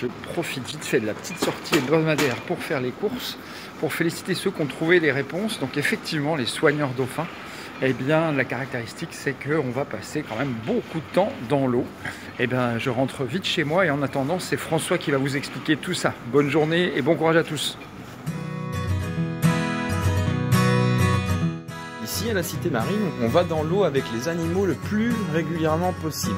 je profite vite fait de la petite sortie hebdomadaire pour faire les courses, pour féliciter ceux qui ont trouvé les réponses. Donc effectivement, les soigneurs dauphins, eh bien la caractéristique c'est qu'on va passer quand même beaucoup de temps dans l'eau. Eh bien je rentre vite chez moi et en attendant c'est François qui va vous expliquer tout ça. Bonne journée et bon courage à tous. Ici à la Cité Marine, on va dans l'eau avec les animaux le plus régulièrement possible.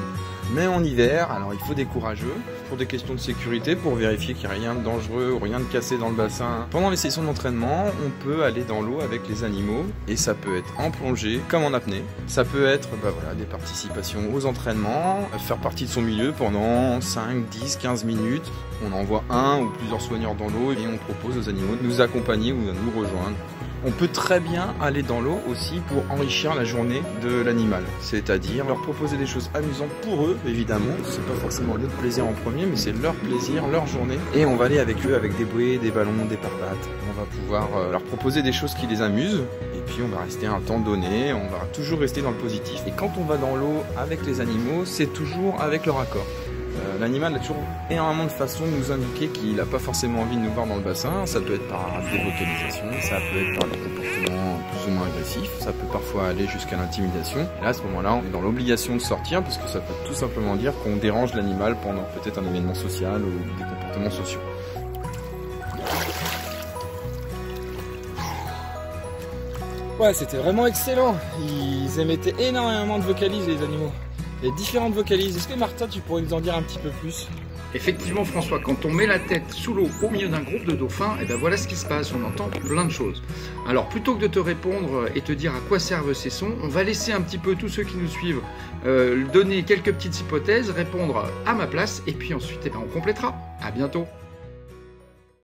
Mais en hiver, alors il faut des courageux pour des questions de sécurité, pour vérifier qu'il n'y a rien de dangereux ou rien de cassé dans le bassin. Pendant les sessions d'entraînement, on peut aller dans l'eau avec les animaux et ça peut être en plongée comme en apnée. Ça peut être des participations aux entraînements, faire partie de son milieu pendant 5, 10, 15 minutes. On envoie un ou plusieurs soigneurs dans l'eau et on propose aux animaux de nous accompagner ou de nous rejoindre. On peut très bien aller dans l'eau aussi pour enrichir la journée de l'animal, c'est-à-dire leur proposer des choses amusantes pour eux, évidemment. C'est pas forcément notre plaisir en premier, mais c'est leur plaisir, leur journée. Et on va aller avec eux avec des bouées, des ballons, des parpattes. On va pouvoir leur proposer des choses qui les amusent. Et puis on va rester un temps donné, on va toujours rester dans le positif. Et quand on va dans l'eau avec les animaux, c'est toujours avec leur accord. L'animal a toujours énormément de façons de nous indiquer qu'il n'a pas forcément envie de nous voir dans le bassin. Ça peut être par des vocalisations, ça peut être par des comportements plus ou moins agressifs, ça peut parfois aller jusqu'à l'intimidation. Et là, à ce moment-là, on est dans l'obligation de sortir parce que ça peut tout simplement dire qu'on dérange l'animal pendant peut-être un événement social ou des comportements sociaux. Ouais, c'était vraiment excellent. Ils émettaient énormément de vocalises, les animaux. Il y a différentes vocalises. Est-ce que Martin, tu pourrais nous en dire un petit peu plus? Effectivement François, quand on met la tête sous l'eau au milieu d'un groupe de dauphins, et ben voilà ce qui se passe, on entend plein de choses. Alors plutôt que de te répondre et te dire à quoi servent ces sons, on va laisser un petit peu tous ceux qui nous suivent donner quelques petites hypothèses, répondre à ma place et puis ensuite on complétera. À bientôt.